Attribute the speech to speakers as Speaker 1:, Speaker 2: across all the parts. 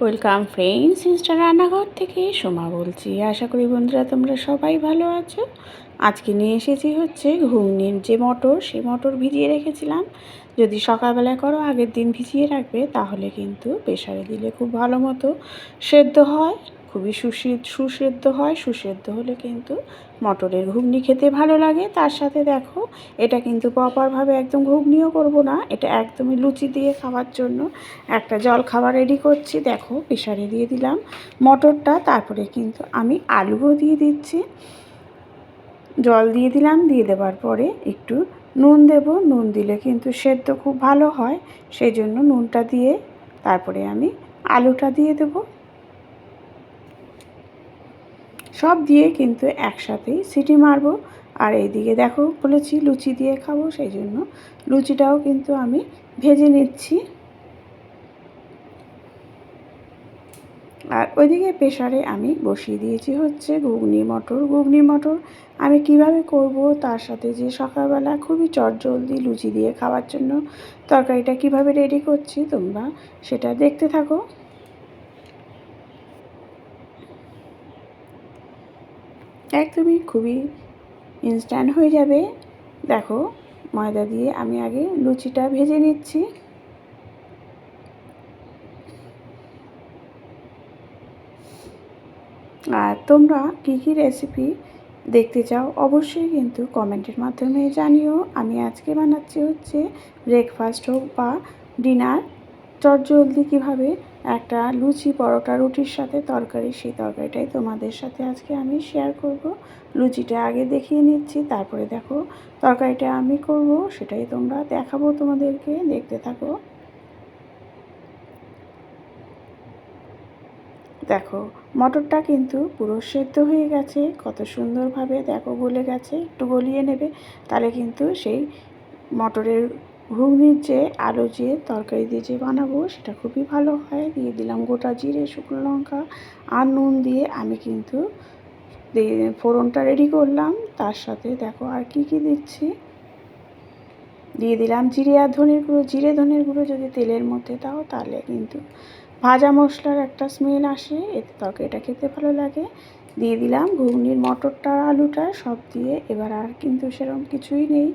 Speaker 1: Welcome friends, Insta রান্নাঘর থেকে সোমা বলছি। আশা করি বন্ধুরা তোমরা সবাই ভালো আছো। আজকে নিয়ে এসেছি হচ্ছে ঘুগনির যে মটর, সেই মটর ভিজিয়ে রেখেছিলাম। যদি সকালবেলায় করো আগের দিন ভিজিয়ে রাখবে, তাহলে কিন্তু প্রেসারে দিলে খুব ভালো মতো সেদ্ধ হয়, খুবই সুসেদ্ধ হয়। সুসেদ্ধ হলে কিন্তু মটরের ঘুগনি খেতে ভালো লাগে। তার সাথে দেখো, এটা কিন্তু প্রপারভাবে একদম ঘুগনিও করব না, এটা একদমই লুচি দিয়ে খাওয়ার জন্য একটা জল খাবার রেডি করছি। দেখো, প্রেসারে দিয়ে দিলাম মটরটা, তারপরে কিন্তু আমি আলুও দিয়ে দিচ্ছি। জল দিয়ে দিলাম, দিয়ে দেওয়ার পরে একটু নুন দেব। নুন দিলে কিন্তু সেদ্ধ খুব ভালো হয়, সেই জন্য নুনটা দিয়ে তারপরে আমি আলুটা দিয়ে দেব। সব দিয়ে কিন্তু একসাথেই সিটি মারবো। আর এইদিকে দেখো, বলেছি লুচি দিয়ে খাবো, সেই জন্য লুচিটাও কিন্তু আমি ভেজে নিচ্ছি। আর ওইদিকে প্রেসারে আমি বসিয়ে দিয়েছি হচ্ছে ঘুগনি মটর আমি কিভাবে করব, তার সাথে যে সকালবেলা খুবই চটজলদি লুচি দিয়ে খাওয়ার জন্য তরকারিটা কিভাবে রেডি করছি, তোমরা সেটা দেখতে থাকো। একদমই খুবই ইনস্ট্যান্ট হয়ে যাবে। দেখো, ময়দা দিয়ে আমি আগে লুচিটা ভেজে নিচ্ছি। আর তোমরা কী কী রেসিপি দেখতে চাও অবশ্যই কিন্তু কমেন্টের মাধ্যমে জানিও। আমি আজকে বানাচ্ছি হচ্ছে ব্রেকফাস্ট হোক বা ডিনার, চটজলদি কীভাবে একটা লুচি, পরোটা, রুটির সাথে তরকারি, সেই তরকারিটাই তোমাদের সাথে আজকে আমি শেয়ার করব। লুচিটা আগে দেখিয়ে নিচ্ছি, তারপরে দেখো তরকারিটা আমি করব, সেটাই তোমরা দেখাবো তোমাদেরকে, দেখতে থাকো। দেখো, মটরটা কিন্তু পুরো সেদ্ধ হয়ে গেছে, কত সুন্দরভাবে দেখো গলে গেছে। একটু গলিয়ে নেবে, তাহলে কিন্তু সেই মটরের ঘুগনির যে আলু যে তরকারি দিয়ে যে বানাবো, সেটা খুবই ভালো হয়। দিয়ে দিলাম গোটা জিরে, শুকনো লঙ্কা আর নুন দিয়ে আমি কিন্তু ফোড়নটা রেডি করলাম। তার সাথে দেখো আর কি কি দিচ্ছি, দিয়ে দিলাম জিরে আর ধনের গুঁড়ো। জিরে ধনের গুঁড়ো যদি তেলের মধ্যে দাও, তাহলে কিন্তু ভাজা মশলার একটা স্মেল আসে, এতে তরকারিটা খেতে ভালো লাগে। দিয়ে দিলাম ঘুগনির মটরটা, আলুটা সব দিয়ে। এবার আর কিন্তু সেরকম কিছুই নেই,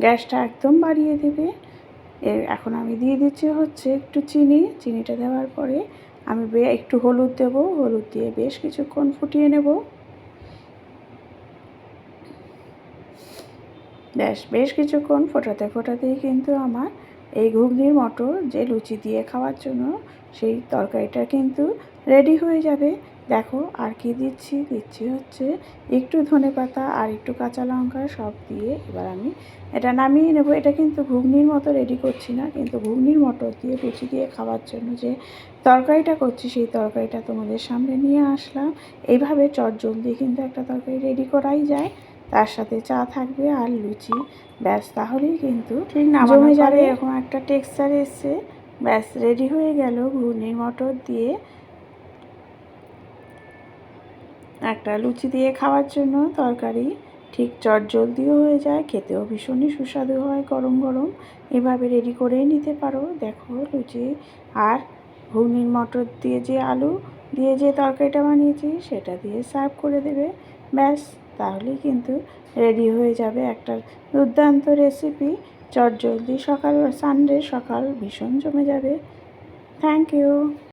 Speaker 1: গ্যাসটা একদম বাড়িয়ে দেবে। এখন আমি দিয়ে দিচ্ছি হচ্ছে একটু চিনিটা দেওয়ার পরে আমি একটু হলুদ দেব। হলুদ দিয়ে বেশ কিছুক্ষণ ফুটিয়ে নেব। বেশ কিছুক্ষণ ফোটাতেই কিন্তু আমার এই ঘুগনির মটর যে লুচি দিয়ে খাওয়ার জন্য সেই তরকারিটা কিন্তু রেডি হয়ে যাবে। দেখো আর কি দিচ্ছি হচ্ছে একটু ধনেপাতা আর একটু কাঁচা লঙ্কা সব দিয়ে এবার আমি এটা নামিয়ে নেব। এটা কিন্তু ঘুগনির মতো রেডি করছি না, কিন্তু ঘুগনির মটর দিয়ে লুচি দিয়ে খাওয়ার জন্য যে তরকারিটা করছি, সেই তরকারিটা তোমাদের সামনে নিয়ে আসলাম। এইভাবে চটজলদি কিন্তু একটা তরকারি রেডি করাই যায়, তার সাথে চা থাকবে আর লুচি, ব্যাস তাহলেই কিন্তু ঠিক জমে যাবে। এরকম একটা টেক্সচার এসছে, ব্যাস রেডি হয়ে গেল ঘুগনির মটর দিয়ে একটা লুচি দিয়ে খাওয়ার জন্য তরকারি। ঠিক চটজলদিও হয়ে যায়, খেতেও ভীষণই সুস্বাদু হয় গরম গরম। এভাবে রেডি করেই নিতে পারো। দেখো, লুচি আর ঘুগনির মটর দিয়ে যে আলু দিয়ে যে তরকারিটা বানিয়েছি, সেটা দিয়ে সার্ভ করে দেবে, ব্যাস তাহলেই কিন্তু রেডি হয়ে যাবে একটা দুর্দান্ত রেসিপি। চটজলদি সকাল, সানডে সকাল ভীষণ জমে যাবে। Thank you.